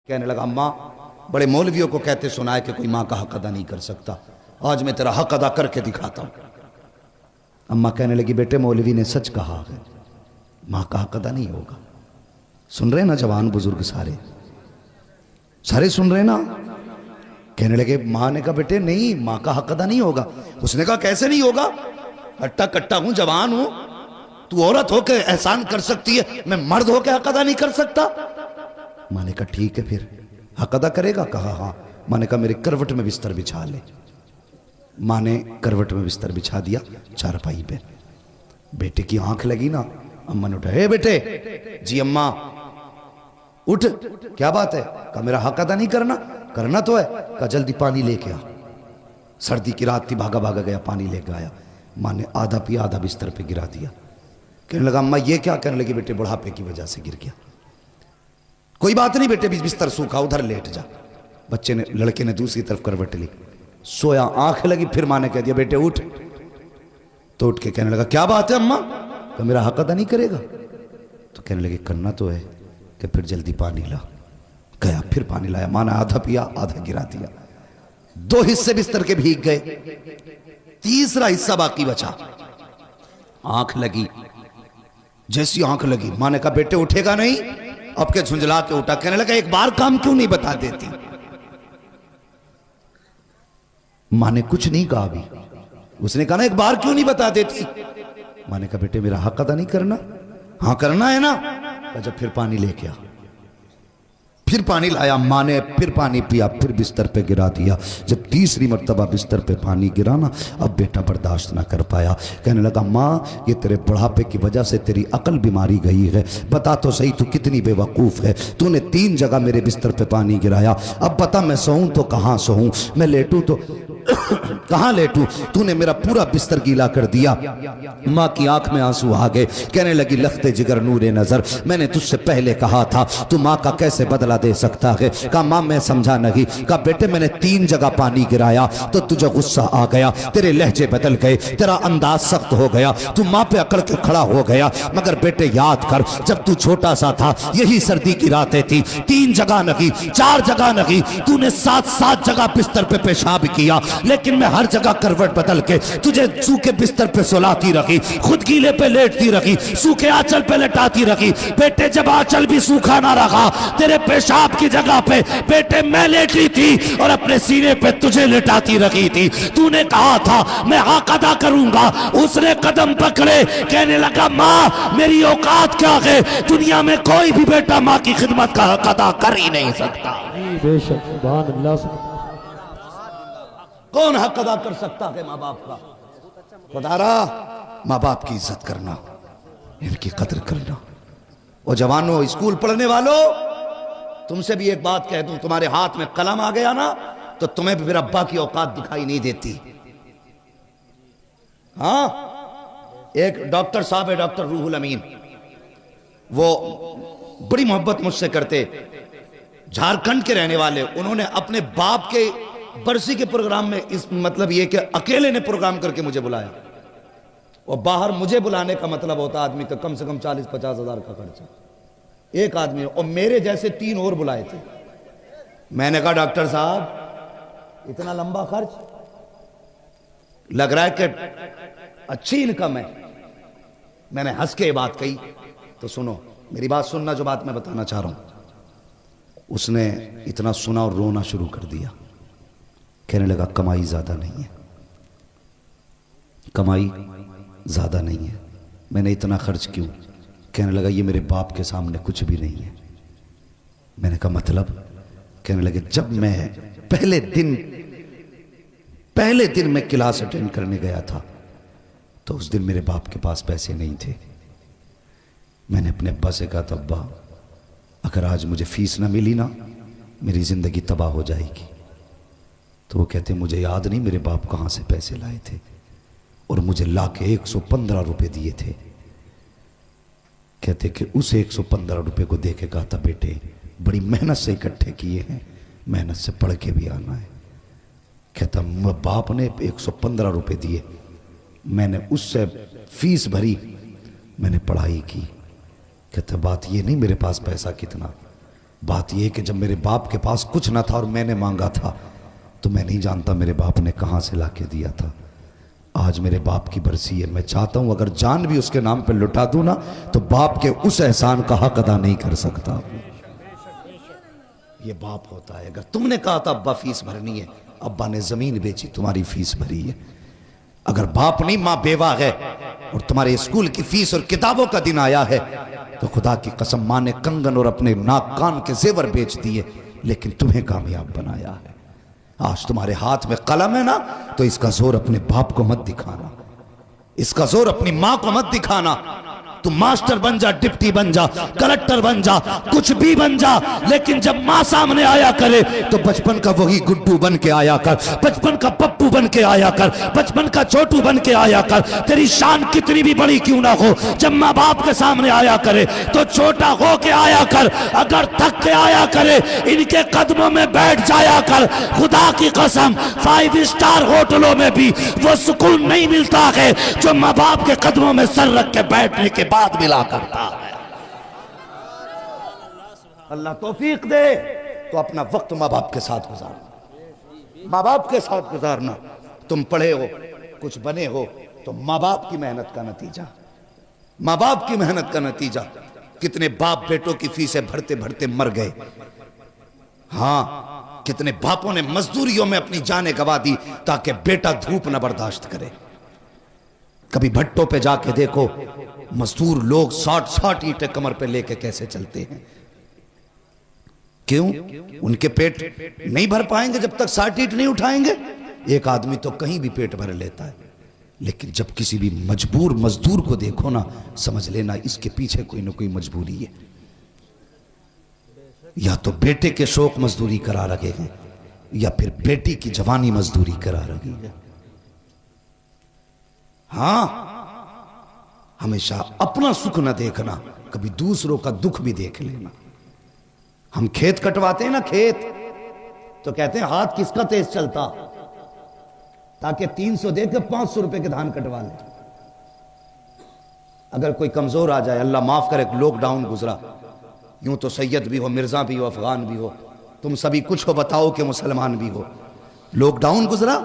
कहने लगा अम्मा, बड़े मौलवियों को कहते सुना है कि कोई माँ का हक अदा नहीं कर सकता, आज मैं तेरा हक अदा करके दिखाता हूं। अम्मा कहने लगी बेटे मौलवी ने सच कहा है, माँ का हक अदा नहीं होगा। सुन रहे ना जवान बुजुर्ग सारे सारे सुन रहे ना। कहने लगे माँ ने कहा बेटे नहीं, माँ का हक अदा नहीं होगा। उसने कहा कैसे नहीं होगा, अट्टा कट्टा हूं, जवान हूं, तू औरत होकर एहसान कर सकती है, मैं मर्द होकर हक अदा नहीं कर सकता। माँ ने कहा ठीक है फिर हक अदा करेगा। कहा हाँ। माँ ने कहा मेरे करवट में बिस्तर बिछा ले। माँ ने करवट में बिस्तर बिछा दिया चारपाई पे। बेटे की आंख लगी ना, अम्मा ने उठा, हे बेटे। जी अम्मा। उठ, क्या बात है। कहा मेरा हक अदा नहीं करना। करना तो है। कहा जल्दी पानी लेके आ। सर्दी की रात थी, भागा भागा गया, पानी लेके आया। माँ ने आधा पिया, आधा बिस्तर पे गिरा दिया। कहने लगा अम्मा ये क्या। कहने लगी बेटे बुढ़ापे की वजह से गिर गया। कोई बात नहीं बेटे, बिस्तर सूखा, उधर लेट जा। बच्चे ने, लड़के ने दूसरी तरफ करवट ली, सोया, आंख लगी। फिर माँ ने कह दिया बेटे उठ। तो उठ के कहने लगा क्या बात है अम्मा। तो मेरा हक अदा नहीं करेगा। तो कहने लगे करना तो है कि फिर जल्दी पानी ला। गया, फिर पानी लाया। माँ ने आधा पिया, आधा गिरा दिया। 2 हिस्से बिस्तर के भीग गए, तीसरा हिस्सा बाकी बचा। आंख लगी, जैसी आंख लगी माँ ने कहा बेटे उठेगा नहीं। अब के झुंझला के उठा। कहने लगा एक बार काम क्यों नहीं बता देती। माँ ने कुछ नहीं कहा अभी। उसने कहा ना एक बार क्यों नहीं बता देती। माँ ने कहा बेटे मेरा हक अदा नहीं करना। हाँ करना है ना। जब फिर पानी लेके आ। फिर पानी लाया। माँ ने फिर पानी पिया, फिर बिस्तर पे गिरा दिया। जब तीसरी मर्तबा बिस्तर पे पानी गिरा ना, अब बेटा बर्दाश्त ना कर पाया। कहने लगा माँ ये तेरे बुढ़ापे की वजह से तेरी अकल बीमारी गई है। बता तो सही तू कितनी बेवकूफ़ है। तूने 3 जगह मेरे बिस्तर पे पानी गिराया। अब बता मैं सोऊं तो कहाँ सोऊं, मैं लेटूं तो कहाँ लेटूं। तूने मेरा पूरा बिस्तर गीला कर दिया। माँ की आंख में आंसू आ गए। कहने लगी लखते जिगर नूरे नजर, मैंने तुझसे पहले कहा था तू माँ का कैसे बदला दे सकता है। कहा माँ मैं समझा नहीं। कहा बेटे मैंने 3 जगह पानी गिराया तो तुझे गुस्सा आ गया, तेरे लहजे बदल गए, तेरा अंदाज सख्त हो गया, तू माँ पे अकड़ के खड़ा हो गया। मगर बेटे याद कर जब तू छोटा सा था यही सर्दी की रातें थी, 3 जगह नहीं 4 जगह नहीं, तूने 7 जगह बिस्तर पे पेशाब किया, लेकिन मैं हर जगह करवट बदल के तुझे सूखे बिस्तर पे सुलाती रखी, खुद गीले पे लेटती रखी, सूखे आंचल पे लेटाती रखी। बेटे जब आंचल भी सूखा ना रखा, तेरे पेशाब की जगह पे बेटे मैं लेटी थी और अपने सीने पे तुझे लेटाती रखी थी। तूने कहा था मैं हक अदा करूंगा, उसने कदम पकड़े। कहने लगा माँ मेरी औकात क्या है, दुनिया में कोई भी बेटा माँ की खिदमत का हक अदा कर ही नहीं सकता। बेशक सुभान अल्लाह। कौन हक अदा कर सकता है माँ बाप का। खुदारा माँ बाप की इज्जत करना, इनकी कदर करना। और जवानों, स्कूल पढ़ने वालों, तुमसे भी एक बात कह दूं, तुम्हारे हाथ में कलम आ गया ना तो तुम्हें भी फिर अब्बा की औकात दिखाई नहीं देती। हाँ, एक डॉक्टर साहब है, डॉक्टर रूहुल अमीन, वो बड़ी मोहब्बत मुझसे करते, झारखंड के रहने वाले। उन्होंने अपने बाप के बरसी के प्रोग्राम में, इस मतलब ये कि अकेले ने प्रोग्राम करके मुझे बुलाया। और बाहर मुझे बुलाने का मतलब होता आदमी का कम से कम 40-50 हजार का खर्चा एक आदमी, और मेरे जैसे 3 और बुलाए थे। मैंने कहा डॉक्टर साहब इतना लंबा खर्च, लग रहा है कि अच्छी इनकम है। मैंने हंस के बात कही। तो सुनो मेरी बात, सुनना जो बात मैं बताना चाह रहा हूं। उसने इतना सुना और रोना शुरू कर दिया। कहने लगा कमाई ज्यादा नहीं है, कमाई ज्यादा नहीं है, मैंने इतना खर्च क्यों। कहने लगा ये मेरे बाप के सामने कुछ भी नहीं है। मैंने कहा मतलब। कहने लगे जब मैं पहले दिन मैं क्लास अटेंड करने गया था तो उस दिन मेरे बाप के पास पैसे नहीं थे। मैंने अपने अब्बा से कहा था अब्बा अगर आज मुझे फीस ना मिली ना मेरी जिंदगी तबाह हो जाएगी। तो वो कहते मुझे याद नहीं मेरे बाप कहाँ से पैसे लाए थे, और मुझे ला के 115 रुपये दिए थे। कहते कि उस 115 रुपये को दे के कहा था बेटे बड़ी मेहनत से इकट्ठे किए हैं, मेहनत से पढ़ के भी आना है। कहता बाप ने 115 रुपये दिए, मैंने उससे फीस भरी, मैंने पढ़ाई की। कहता बात ये नहीं मेरे पास पैसा कितना, बात यह कि जब मेरे बाप के पास कुछ ना था और मैंने मांगा था, तो मैं नहीं जानता मेरे बाप ने कहाँ से ला के दिया था। आज मेरे बाप की बरसी है, मैं चाहता हूं अगर जान भी उसके नाम पे लुटा दूं ना, तो बाप के उस एहसान का हक अदा नहीं कर सकता। ये बाप होता है। अगर तुमने कहा था अब्बा फीस भरनी है, अब्बा ने जमीन बेची, तुम्हारी फीस भरी है। अगर बाप नहीं, मां बेवा है और तुम्हारे स्कूल की फीस और किताबों का दिन आया है, तो खुदा की कसम मां ने कंगन और अपने नाक कान के जेवर बेच दिए, लेकिन तुम्हें कामयाब बनाया है। आज तुम्हारे हाथ में कलम है ना, तो इसका जोर अपने बाप को मत दिखाना, इसका जोर अपनी मां को मत दिखाना। तू मास्टर बन जा, डिप्टी बन जा, कलेक्टर बन जा, कुछ भी बन जा, लेकिन जब मां सामने आया करे तो बचपन का वही गुड्डू बन के आया कर, बचपन का पप्पू बन के आया कर, बचपन का छोटू बन के आया कर। तेरी शान कितनी भी बड़ी क्यों ना हो, जब माँ बाप के सामने आया करे तो छोटा हो के आया कर। अगर थक के आया करे, इनके कदमों में बैठ जाया कर। खुदा की कसम 5 स्टार होटलों में भी वो सुकून नहीं मिलता है जो माँ बाप के कदमों में सर रख के बैठने के बाद मिला करता है। अल्लाह तौफीक दे तो अपना वक्त माँ बाप के साथ गुजारना, माँ बाप के साथ गुजारना। तुम पढ़े हो, कुछ बने हो, तो माँ बाप की मेहनत का नतीजा, माँ बाप की मेहनत का नतीजा। कितने बाप बेटों की फीसें भरते भरते मर गए। हाँ, कितने बापों ने मजदूरियों में अपनी जानें गंवा दी ताकि बेटा धूप न बर्दाश्त करे। कभी भट्टों पे जाके देखो, मजदूर लोग 60-60 ईंटें कमर पे लेके कैसे चलते हैं। क्यों? उनके पेट नहीं भर पाएंगे जब तक 60 ईंट नहीं उठाएंगे। एक आदमी तो कहीं भी पेट भर लेता है, लेकिन जब किसी भी मजबूर मजदूर को देखो ना, समझ लेना इसके पीछे कोई ना कोई मजबूरी है। या तो बेटे के शौक मजदूरी करा रहे हैं, या फिर बेटी की जवानी मजदूरी करा रही है। हां, हमेशा अपना सुख न देखना, कभी दूसरों का दुख भी देख लेना। हम खेत कटवाते हैं ना, खेत, तो कहते हैं हाथ किसका तेज चलता, ताकि 300 देकर 500 रुपए के धान कटवा ले। अगर कोई कमजोर आ जाए, अल्लाह माफ करे, लॉकडाउन गुजरा, यूं तो सैयद भी हो, मिर्जा भी हो, अफगान भी हो, तुम सभी कुछ हो, बताओ कि मुसलमान भी हो। लॉकडाउन गुजरा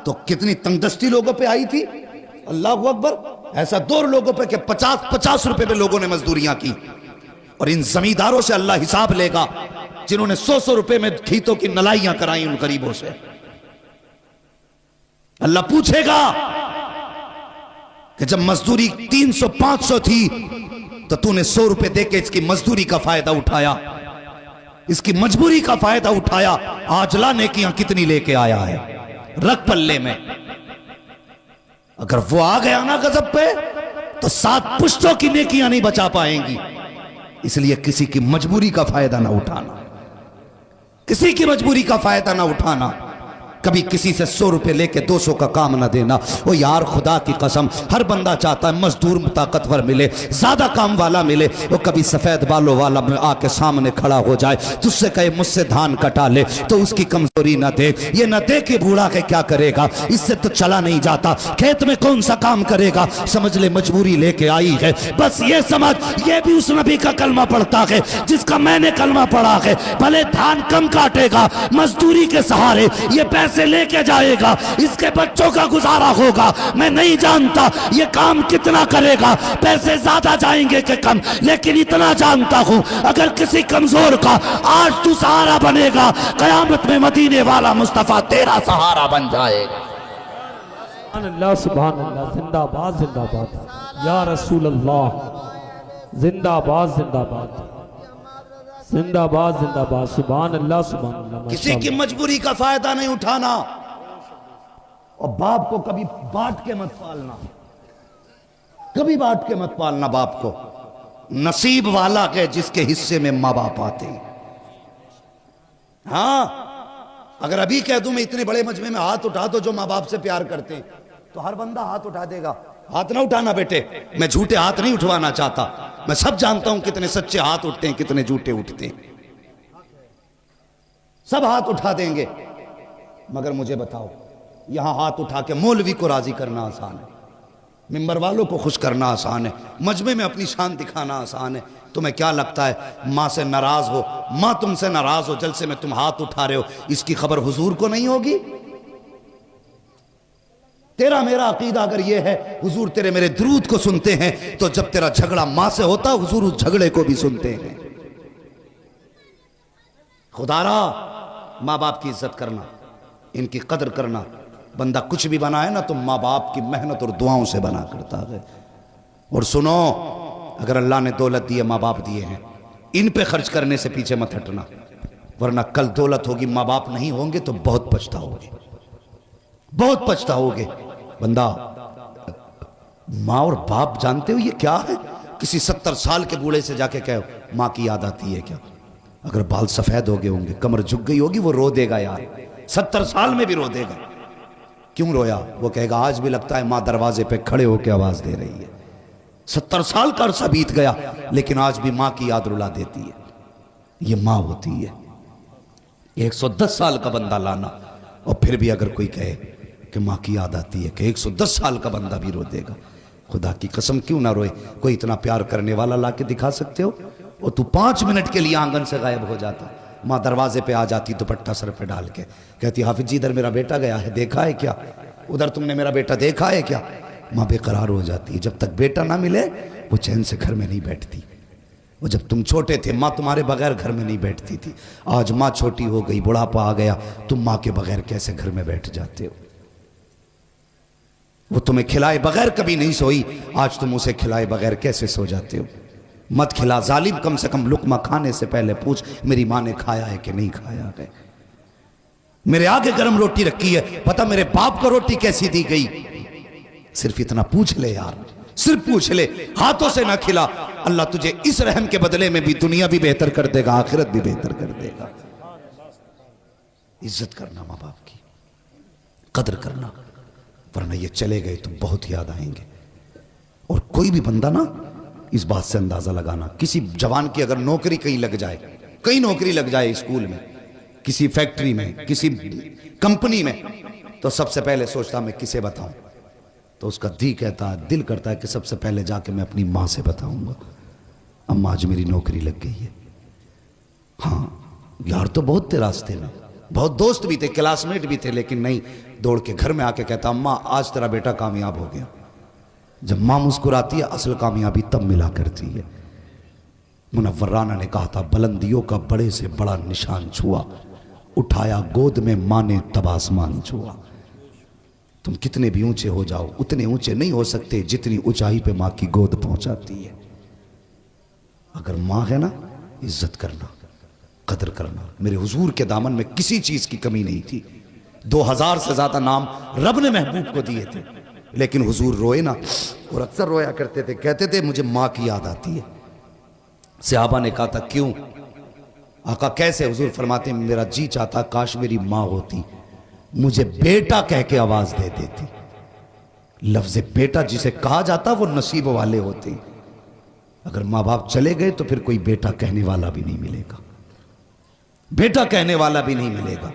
तो कितनी तंगदस्ती लोगों पे आई थी। अल्लाह अकबर। ऐसा 2 लोगों पे कि 50-50 रुपए पे लोगों ने मजदूरियां की। और इन जमींदारों से अल्लाह हिसाब लेगा जिन्होंने 100-100 रुपए में खेतों की नलाइयां कराई उन गरीबों से। अल्लाह पूछेगा कि जब मजदूरी 300-500 थी तो तूने 100 रुपए देके इसकी मजदूरी का फायदा उठाया, इसकी मजबूरी का फायदा उठाया। आज ला नेकियां कितनी लेके आया है, रख पल्ले में। अगर वो आ गया ना गजब पे, तो 7 पुश्तों की नेकियां नहीं बचा पाएंगी। इसलिए किसी की मजबूरी का फायदा ना उठाना, किसी की मजबूरी का फायदा ना उठाना। कभी किसी से 100 रुपए लेके 200 का काम ना देना। ओ यार, खुदा की कसम, हर बंदा चाहता है मजदूर ताकतवर मिले, ज्यादा काम वाला मिले। वो कभी सफेद बालों वाला आके सामने खड़ा हो जाए, तुझसे कहे मुझसे धान कटा ले, तो उसकी कमजोरी ना दे। ये ना दे के बूढ़ा के क्या करेगा, इससे तो चला नहीं जाता, खेत में कौन सा काम करेगा। समझ ले मजबूरी लेके आई है, बस ये समझ, ये भी उस नबी का कलमा पढ़ता है जिसका मैंने कलमा पढ़ा है। भले धान कम काटेगा, मजदूरी के सहारे ये पैसे से लेके जाएगा, इसके बच्चों का गुजारा होगा। मैं नहीं जानता ये काम कितना करेगा, पैसे ज्यादा जाएंगे कि कम, लेकिन इतना जानता हूं अगर किसी कमजोर का आज तू सहारा बनेगा, कयामत में मदीने वाला मुस्तफा तेरा सहारा बन जाएगा। अल्लाह सुभान अल्लाह, जिंदाबाद जिंदाबाद या रसूल अल्लाह, जिंदाबाद जिंदाबाद जिंदाबाद जिंदाबाद, सुभान अल्लाह सुभान अल्लाह। किसी की मजबूरी का फायदा नहीं उठाना, और बाप को कभी बांट के मत पालना, कभी बांट के मत पालना बाप को। नसीब वाला है जिसके हिस्से में माँ बाप आते हैं। हाँ, अगर अभी कह दूं मैं इतने बड़े मजमे में हाथ उठा दो जो माँ बाप से प्यार करते हैं, तो हर बंदा हाथ उठा देगा। हाथ ना उठाना बेटे, मैं झूठे हाथ नहीं उठवाना चाहता। मैं सब जानता हूं कितने सच्चे हाथ उठते हैं, कितने झूठे उठते हैं। सब हाथ उठा देंगे, मगर मुझे बताओ, यहां हाथ उठा के मौलवी को राजी करना आसान है? मिंबर वालों को खुश करना आसान है, मजमे में अपनी शान दिखाना आसान है। तुम्हें क्या लगता है माँ से नाराज हो, माँ तुमसे नाराज हो, जलसे में तुम हाथ उठा रहे हो, इसकी खबर हुजूर को नहीं होगी? तेरा मेरा अकीदा अगर ये है हुजूर तेरे मेरे दुरूद को सुनते हैं, तो जब तेरा झगड़ा माँ से होता हुजूर उस झगड़े को भी सुनते हैं। खुदारा माँ बाप की इज्जत करना, इनकी कदर करना। बंदा कुछ भी बना है ना तो माँ बाप की मेहनत और दुआओं से बना करता है। और सुनो, अगर अल्लाह ने दौलत दी है, माँ बाप दिए हैं, इन पे खर्च करने से पीछे मत हटना, वरना कल दौलत होगी माँ बाप नहीं होंगे तो बहुत पछताओगे, बहुत पछताओगे। बंदा माँ और बाप जानते हो ये क्या है? किसी 70 साल के बूढ़े से जाके कहो माँ की याद आती है क्या? अगर बाल सफेद हो गए होंगे, कमर झुक गई होगी, वो रो देगा यार, 70 साल में भी रो देगा। क्यों रोया? वो कहेगा आज भी लगता है माँ दरवाजे पे खड़े होकर आवाज दे रही है। 70 साल का अरसा बीत गया लेकिन आज भी माँ की याद रुला देती है। ये माँ होती है। 110 साल का बंदा लाना और फिर भी अगर कोई कहे कि माँ की याद आती है, कि 110 साल का बंदा भी रो देगा। खुदा की कसम क्यों ना रोए? कोई इतना प्यार करने वाला ला के दिखा सकते हो? और तू 5 मिनट के लिए आंगन से गायब हो जाता, माँ दरवाजे पे आ जाती दुपट्टा सर पे डाल के, कहती हाफिज जी इधर मेरा बेटा गया है, देखा है क्या? उधर तुमने मेरा बेटा देखा है क्या? माँ बेकरार हो जाती है। जब तक बेटा ना मिले वो चैन से घर में नहीं बैठती। वो जब तुम छोटे थे माँ तुम्हारे बगैर घर में नहीं बैठती थी। आज माँ छोटी हो गई, बुढ़ापा आ गया, तुम माँ के बगैर कैसे घर में बैठ जाते हो? वो तुम्हें खिलाए बगैर कभी नहीं सोई, आज तुम उसे खिलाए बगैर कैसे सो जाते हो? मत खिला जालिम, कम से कम लुकमा खाने से पहले पूछ मेरी माँ ने खाया है कि नहीं खाया है। मेरे आगे गर्म रोटी रखी है, पता मेरे बाप को रोटी कैसी दी गई? सिर्फ इतना पूछ ले यार, सिर्फ पूछ ले। हाथों से ना खिला, अल्लाह तुझे इस रहम के बदले में भी दुनिया भी बेहतर कर देगा, आखिरत भी बेहतर कर देगा। इज्जत करना माँ बाप की, कदर करना, वरना ये चले गए तो बहुत याद आएंगे। और कोई भी बंदा ना इस बात से अंदाजा लगाना, किसी जवान की अगर नौकरी कहीं लग जाए, कहीं नौकरी लग जाए, स्कूल में, किसी फैक्ट्री में, किसी कंपनी में, तो सबसे पहले सोचता मैं किसे बताऊं? तो उसका दिल करता है कि सबसे पहले जाके मैं अपनी माँ से बताऊंगा, अम्मा आज मेरी नौकरी लग गई है। हाँ यार तो बहुत थे रास्ते में, बहुत दोस्त भी थे, क्लासमेट भी थे, लेकिन नहीं, दौड़ के घर में आके कहता अम्मा आज तेरा बेटा कामयाब हो गया। जब माँ मुस्कुराती है असल कामयाबी तब मिला करती है। मुनव्वर राना ने कहा था बुलंदियों का बड़े से बड़ा निशान छुआ, उठाया गोद में माँ ने तब आसमान छुआ। तुम कितने भी ऊंचे हो जाओ उतने ऊंचे नहीं हो सकते जितनी ऊंचाई पे माँ की गोद पहुंचाती है। अगर माँ है ना, इज्जत करना, कदर करना। मेरे हुजूर के दामन में किसी चीज की कमी नहीं थी। 2000 से ज्यादा नाम रब ने महबूब को दिए थे, लेकिन हुजूर रोए ना, और अक्सर रोया करते थे, कहते थे मुझे माँ की याद आती है। सहाबा ने कहा था क्यों? आका कैसे? हुजूर फरमाते मेरा जी चाहता काश मेरी माँ होती, मुझे बेटा कह के आवाज दे देती। लफ्ज बेटा जिसे कहा जाता वो नसीब वाले होते। अगर माँ बाप चले गए तो फिर कोई बेटा कहने वाला भी नहीं मिलेगा, बेटा कहने वाला भी नहीं मिलेगा।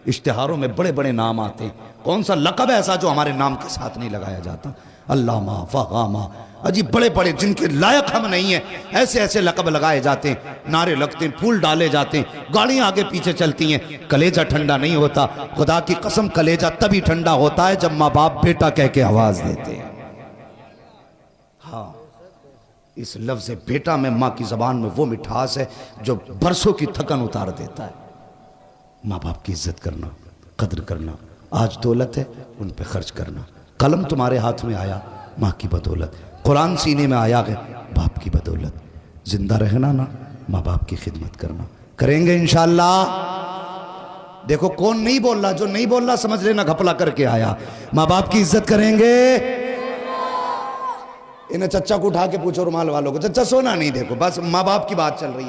इश्तिहारों में बड़े बड़े नाम आते हैं, कौन सा लक़ब ऐसा जो हमारे नाम के साथ नहीं लगाया जाता? अल्लामा, फ़ग़ामा, अजीब बड़े बड़े जिनके लायक हम नहीं है, ऐसे ऐसे लक़ब लगाए जाते हैं, नारे लगते हैं, फूल डाले जाते हैं, गाड़ियां आगे पीछे चलती हैं, कलेजा ठंडा नहीं होता। खुदा की कसम कलेजा तभी ठंडा होता है जब माँ बाप बेटा कह के आवाज देते हैं। हाँ, इस लफ्ज़ बेटा में माँ की ज़बान में वो मिठास है जो बरसों की थकन उतार देता है। माँ बाप की इज्जत करना, कदर करना। आज दौलत है उन पे खर्च करना। कलम तुम्हारे हाथ में आया माँ की बदौलत, कुरान सीने में आया है बाप की बदौलत। जिंदा रहना ना, माँ बाप की खिदमत करना। करेंगे इंशाअल्लाह। देखो कौन नहीं बोल रहा, जो नहीं बोल रहा समझ लेना घपला करके आया। माँ बाप की इज्जत करेंगे। इन्हें चच्चा को उठा के पूछो रुमाल वालों को, चच्चा सोना नहीं, देखो बस माँ बाप की बात चल रही है।